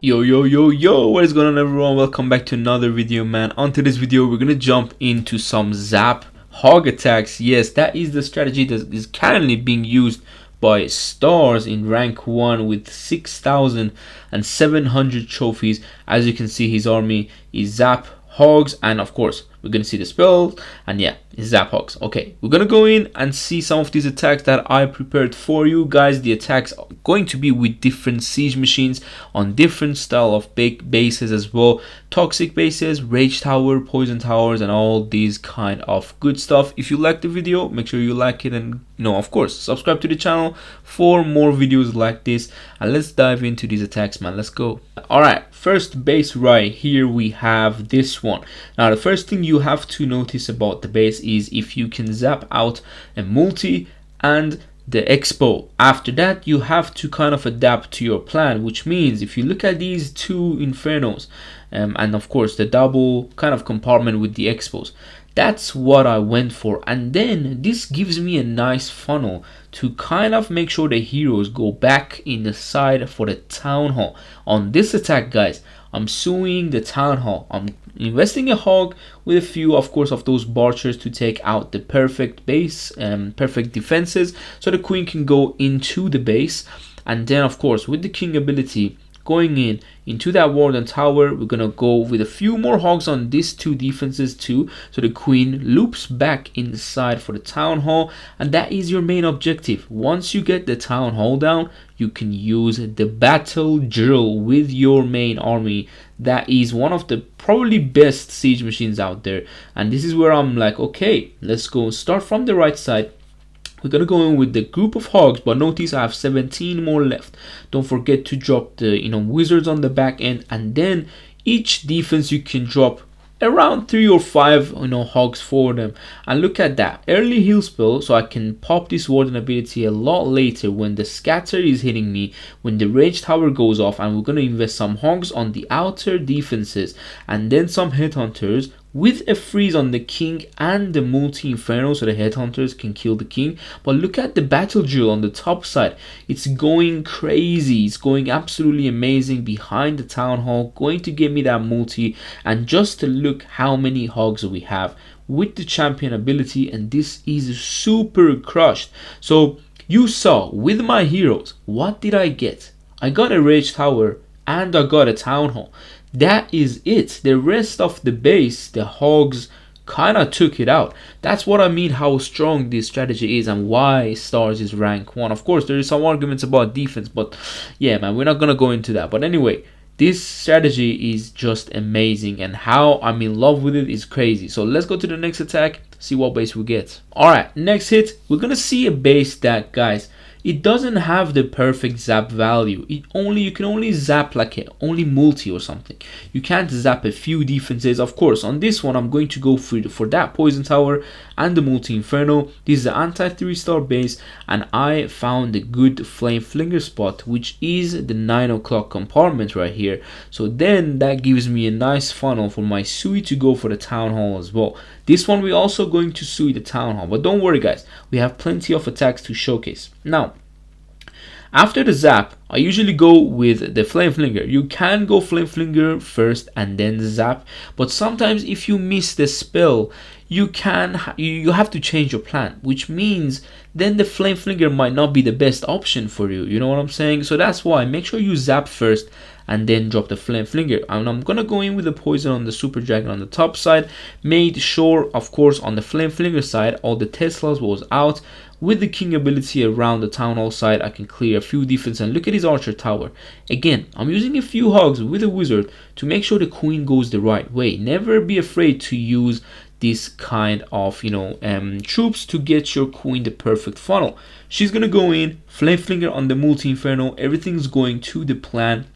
Yo, what is going on everyone? Welcome back to another video, man. On today's video we're gonna jump into some Zap Hog attacks. Yes, that is the strategy that is currently being used by stars in rank 1 with 6,700 trophies. As you can see, his army is Zap Hogs, and of course we're gonna see the spell, and yeah, it's Zap Hogs. Okay, we're gonna go in and see some of these attacks that I prepared for you guys. The attacks are going to be with different siege machines on different style of big bases as well, toxic bases, rage tower, poison towers, and all these kind of good stuff. If you like the video, make sure you like it, and of course subscribe to the channel for more videos like this. And let's dive into these attacks, man. Let's go. All right, first base right here we have this one. Now the first thing you have to notice about the base is if you can zap out a multi and the expo. After that you have to kind of adapt to your plan, which means if you look at these two infernos and of course the double kind of compartment with the expos, that's what I went for. And then this gives me a nice funnel to kind of make sure the heroes go back in the side for the town hall. On this attack, guys, I'm suing the town hall. I'm investing a hog with a few, of course, of those archers to take out the perfect base and perfect defenses, so the queen can go into the base. And then of course with the king ability going into that warden tower, we're gonna go with a few more hogs on these two defenses too, so the queen loops back inside for the town hall. And that is your main objective. Once you get the town hall down, you can use the battle drill with your main army. That is one of the probably best siege machines out there, and this is where I'm like, okay, let's go start from the right side. We're gonna go in with the group of hogs, but notice I have 17 more left. Don't forget to drop the wizards on the back end, and then each defense you can drop around 3 or 5 hogs for them. And look at that early heal spell, so I can pop this warden ability a lot later when the scatter is hitting me, when the rage tower goes off. And we're gonna invest some hogs on the outer defenses and then some headhunters with a freeze on the king and the multi inferno, so the headhunters can kill the king. But look at the battle drill on the top side, it's going crazy, it's going absolutely amazing behind the town hall, going to give me that multi. And just to look how many hogs we have with the champion ability, and this is super crushed. So you saw with my heroes, what did I get? I got a rage tower and I got a town hall. That is it. The rest of the base, the hogs kind of took it out. That's what I mean, how strong this strategy is and why stars is rank 1. Of course there is some arguments about defense, but yeah, man, we're not gonna go into that. But anyway, this strategy is just amazing, and how I'm in love with it is crazy. So let's go to the next attack, see what base we get. All right, next hit, we're gonna see a base that, guys, it doesn't have the perfect zap value. You can only zap like only multi or something. You can't zap a few defenses. Of course on this one I'm going to go for that poison tower and the multi inferno. This is the anti 3-star base, and I found a good flame flinger spot, which is the 9 o'clock compartment right here. So then that gives me a nice funnel for my sui to go for the town hall as well. This one we're also going to sui the town hall, but don't worry guys, we have plenty of attacks to showcase. Now after the zap, I usually go with the flame flinger. You can go flame flinger first and then zap, but sometimes if you miss the spell, you have to change your plan, which means then the flame flinger might not be the best option for you. You know what I'm saying? So that's why make sure you zap first and then drop the flame flinger. And I'm gonna go in with the poison on the super dragon on the top side. Made sure, of course, on the flame flinger side all the Teslas was out. With the king ability around the town hall side, I can clear a few defense. And look at his archer tower. Again, I'm using a few hogs with a wizard to make sure the queen goes the right way. Never be afraid to use this kind of troops to get your queen the perfect funnel. She's gonna go in, flame flinger on the multi inferno, everything's going to the plan.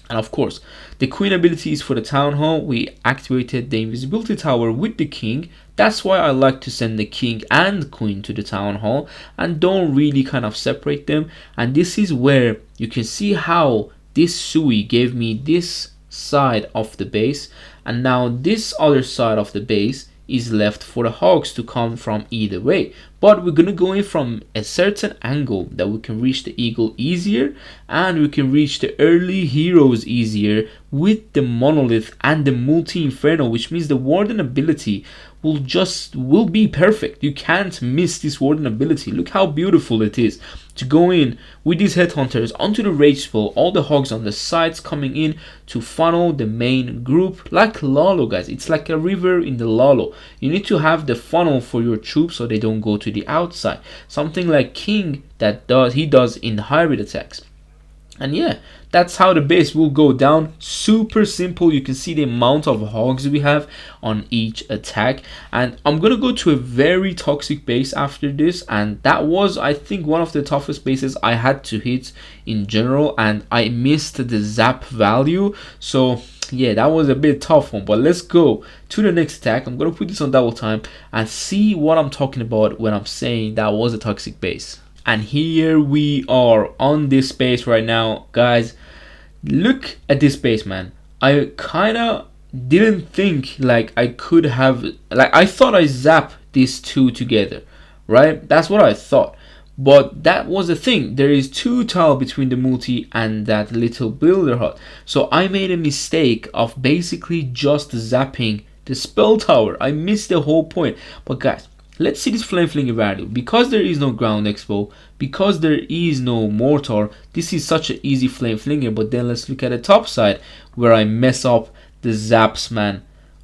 And of course the queen ability is for the town hall. We activated the invisibility tower with the king. That's why I like to send the king and queen to the town hall and don't really kind of separate them. And this is where you can see how this sui gave me this side of the base, and now this other side of the base is left for the hogs to come from either way. But we're gonna go in from a certain angle that we can reach the eagle easier, and we can reach the early heroes easier with the monolith and the multi-inferno, which means the warden ability will be perfect. You can't miss this warden ability. Look how beautiful it is to go in with these headhunters onto the rage spell, all the hogs on the sides coming in to funnel the main group like Lalo, guys. It's like a river in the Lalo. You need to have the funnel for your troops so they don't go to the outside, something like King does in the hybrid attacks. And yeah, that's how the base will go down. Super simple. You can see the amount of hogs we have on each attack. And I'm gonna go to a very toxic base after this, and that was, I think, one of the toughest bases I had to hit in general, and I missed the zap value. So yeah, that was a bit tough one. But let's go to the next attack. I'm gonna put this on double time and see what I'm talking about when I'm saying that was a toxic base. And here we are on this base right now, guys. Look at this base, man. I kind of didn't think like I could have, like I thought I zapped these two together, right? That's what I thought. But that was the thing. There is 2 tile between the multi and that little builder hut. So I made a mistake of basically just zapping the spell tower. I missed the whole point. But guys, let's see this flame flinger value. Because there is no ground expo, because there is no mortar, this is such an easy flame flinger. But then let's look at the top side where I mess up the zaps, man.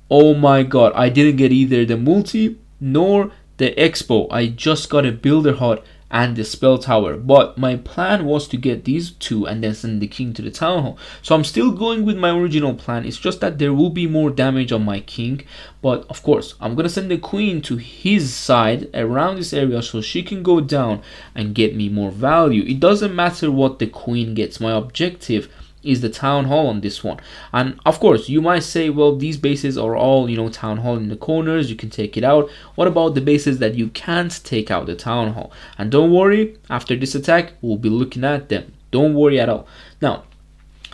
Oh my god, I didn't get either the multi nor the expo. I just got a builder hut and the spell tower, but my plan was to get these 2 and then send the king to the town hall. So I'm still going with my original plan. It's just that there will be more damage on my king, but of course I'm gonna send the queen to his side around this area so she can go down and get me more value. It doesn't matter what the queen gets. My objective is the town hall on this one. And of course you might say, well, these bases are all, you know, town hall in the corners, you can take it out. What about the bases that you can't take out the town hall? And don't worry, after this attack we'll be looking at them. Don't worry at all. Now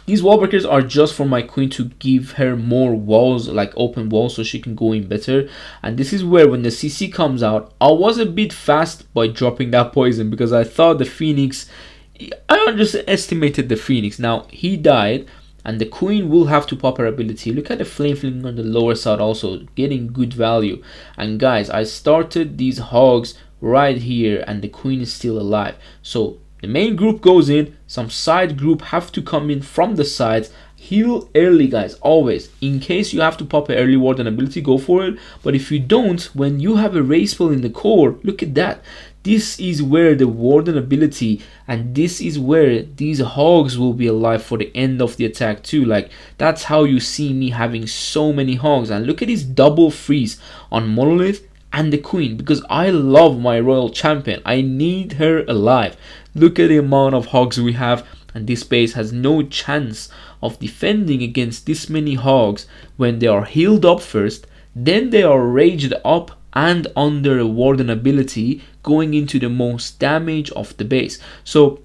these wall breakers are just for my queen to give her more walls, like open walls, so she can go in better. And this is where when the CC comes out, I was a bit fast by dropping that poison because I thought the Phoenix, I underestimated the Phoenix. Now he died and the queen will have to pop her ability. Look at the flame fling on the lower side, also getting good value. And guys, I started these hogs right here and the queen is still alive. So the main group goes in, some side group have to come in from the sides. Heal early, guys, always. In case you have to pop an early warden ability, go for it. But if you don't, when you have a race spell in the core, look at that. This is where the warden ability, and this is where these hogs will be alive for the end of the attack too. Like that's how you see me having so many hogs. And look at this double freeze on monolith and the queen, because I love my royal champion. I need her alive. Look at the amount of hogs we have, and this base has no chance of defending against this many hogs when they are healed up first, then they are raged up and under a warden ability going into the most damage of the base. So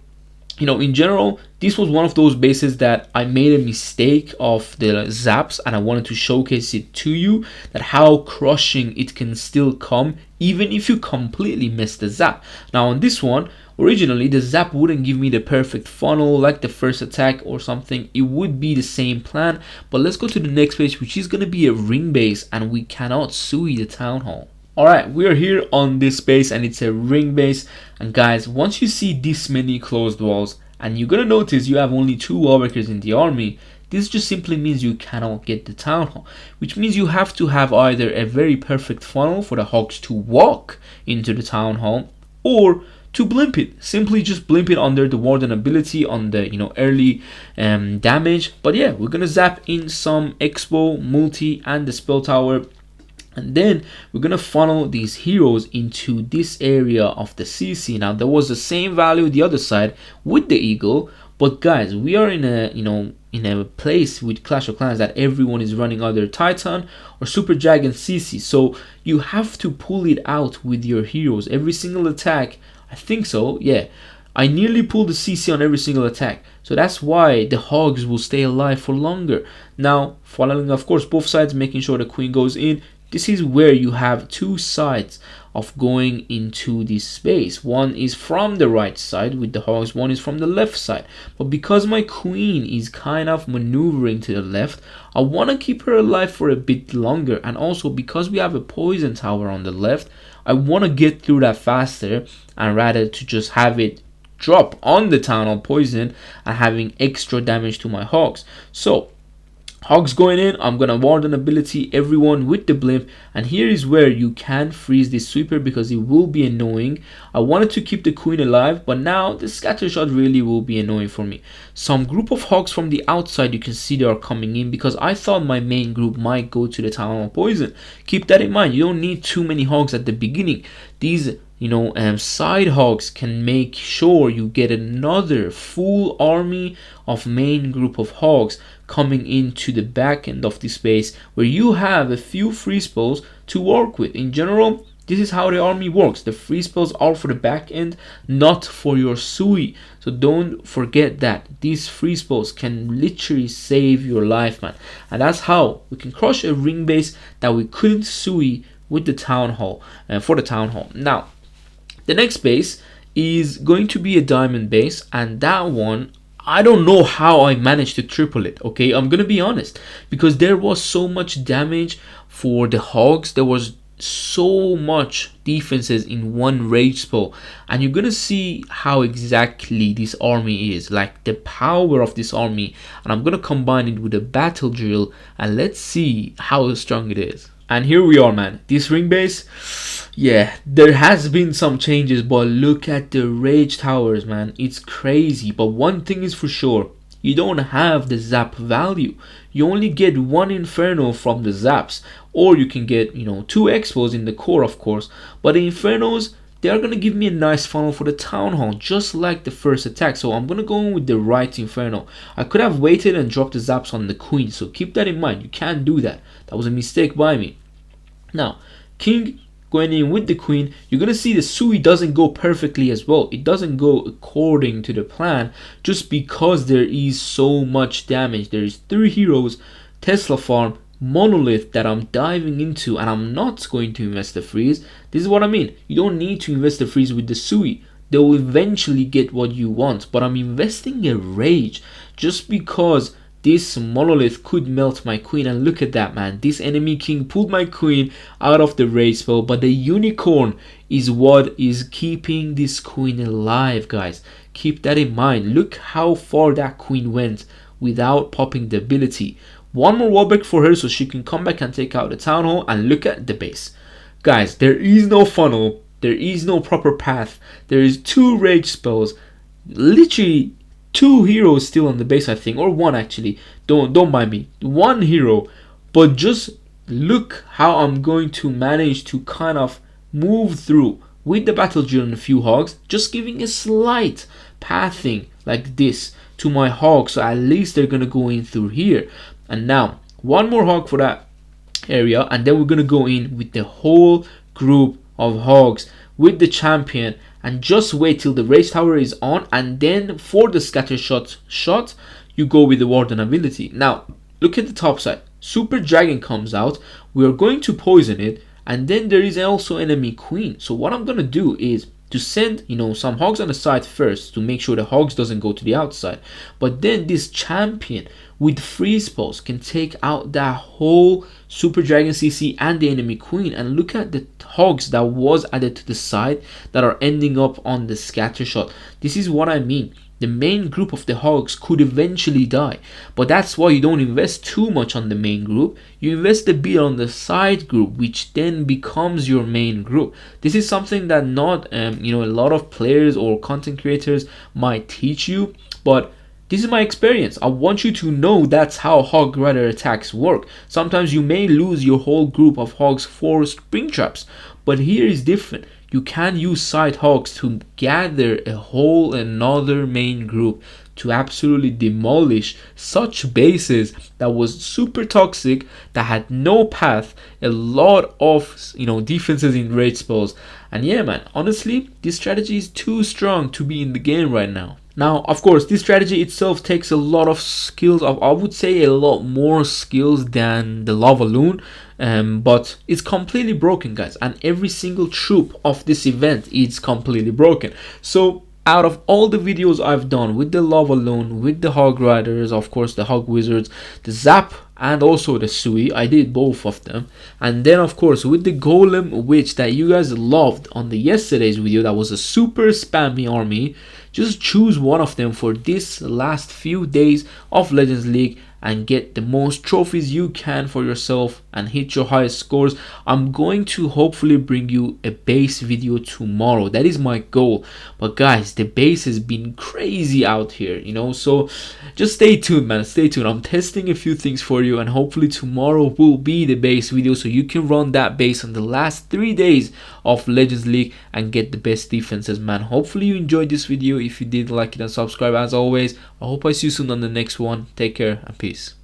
you know, in general, this was one of those bases that I made a mistake of the zaps, and I wanted to showcase it to you, that how crushing it can still come even if you completely miss the zap. Now on this one, originally the zap wouldn't give me the perfect funnel like the first attack or something. It would be the same plan. But let's go to the next base, which is going to be a ring base, and we cannot sui the town hall. Alright, we are here on this base and it's a ring base. And guys, once you see this many closed walls and you're gonna notice you have only 2 wall breakers in the army, this just simply means you cannot get the town hall, which means you have to have either a very perfect funnel for the hogs to walk into the town hall, or to blimp it, simply just blimp it under the warden ability on the, you know, early damage. But yeah, we're gonna zap in some expo, multi, and the spell tower. And then we're gonna funnel these heroes into this area of the CC. Now there was the same value the other side with the eagle, but guys, we are in a, you know, in a place with Clash of Clans that everyone is running either Titan or Super Dragon CC. So you have to pull it out with your heroes every single attack. I think so, yeah. I nearly pulled the CC on every single attack. So that's why the hogs will stay alive for longer. Now, following of course both sides, making sure the queen goes in. this is where you have two sides of going into this space. One is from the right side with the hogs, one is from the left side. But because my queen is kind of maneuvering to the left, I want to keep her alive for a bit longer. And also because we have a poison tower on the left, I want to get through that faster, and rather to just have it drop on the town hall poison and having extra damage to my hogs. So hogs going in, I'm gonna warden ability everyone with the blimp, and here is where you can freeze this sweeper because it will be annoying. I wanted to keep the queen alive, but now the scatter shot really will be annoying for me. Some group of hogs from the outside, you can see they are coming in because I thought my main group might go to the town hall poison. Keep that in mind, you don't need too many hogs at the beginning. These side hogs can make sure you get another full army of main group of hogs coming into the back end of the space where you have a few free spells to work with. In general, this is how the army works. The free spells are for the back end, not for your sui. So don't forget that these free spells can literally save your life, man. And that's how we can crush a ring base that we couldn't sui with the town hall, for the town hall. Now the next base is going to be a diamond base, and that one I don't know how I managed to triple it. Okay, I'm gonna be honest, because there was so much damage for the hogs, there was so much defenses in one rage spell, and you're gonna see how exactly this army is, like the power of this army. And I'm gonna combine it with a battle drill, and let's see how strong it is. And here we are, man. This ring base, yeah, there has been some changes, but look at the rage towers, man. It's crazy. But one thing is for sure, you don't have the zap value. You only get one inferno from the zaps, or you can get, two expos in the core, of course. But the infernos, they're gonna give me a nice funnel for the town hall, just like the first attack. So I'm gonna go in with the right inferno. I could have waited and dropped the zaps on the queen, so keep that in mind. You can't do that. That was a mistake by me. Now king going in with the queen, you're gonna see the sui doesn't go perfectly as well. It doesn't go according to the plan, just because there is so much damage. There is 3 heroes, Tesla farm, monolith that I'm diving into, and I'm not going to invest the freeze. This is what I mean. You don't need to invest the freeze with the sui. They'll eventually get what you want, but I'm investing a rage just because this monolith could melt my queen. And look at that, man. This enemy king pulled my queen out of the rage spell, but the unicorn is what is keeping this queen alive, guys. Keep that in mind. Look how far that queen went without popping the ability. One more wall break for her so she can come back and take out the town hall. And look at the base, guys. There is no funnel, there is no proper path. There is 2 rage spells, literally 2 heroes still on the base, I think, or 1 actually. Don't mind me. 1 hero, but just look how I'm going to manage to kind of move through with the battle drill and a few hogs, just giving a slight pathing like this to my hogs, so at least they're gonna go in through here. And now 1 more hog for that area, and then we're gonna go in with the whole group of hogs with the champion, and just wait till the rage tower is on, and then for the scatter shot you go with the warden ability. Now look at the top side, super dragon comes out, we are going to poison it, and then there is also enemy queen. So what I'm gonna do is to send some hogs on the side first to make sure the hogs doesn't go to the outside, but then this champion with freeze spells can take out that whole super dragon CC and the enemy queen. And look at the hogs that was added to the side that are ending up on the scatter shot. This is what I mean. The main group of the hogs could eventually die, but that's why you don't invest too much on the main group. You invest a bit on the side group, which then becomes your main group. This is something that not a lot of players or content creators might teach you, but this is my experience. I want you to know that's how hog rider attacks work. Sometimes you may lose your whole group of hogs for spring traps, but here is different. You can use side hogs to gather a whole another main group to absolutely demolish such bases that was super toxic, that had no path, a lot of defenses in rage spells, And yeah, man, honestly, this strategy is too strong to be in the game right now. Now, of course, this strategy itself takes a lot of skills, I would say a lot more skills than the lava loon, but it's completely broken, guys, and every single troop of this event is completely broken. So out of all the videos I've done with the lava loon, with the hog riders, of course the hog wizards, the zap, and also the sui, I did both of them. And then of course with the golem witch that you guys loved on the yesterday's video, that was a super spammy army. Just choose one of them for this last few days of Legends League and get the most trophies you can for yourself and hit your highest scores. I'm going to hopefully bring you a base video tomorrow. That is my goal. But guys, the base has been crazy out here, you know, so just stay tuned, man. Stay tuned. I'm testing a few things for you, and hopefully tomorrow will be the base video so you can run that base on the last 3 days of Legends League and get the best defenses, man. Hopefully you enjoyed this video. If you did, like it and subscribe as always. I hope I see you soon on the next one. Take care and peace.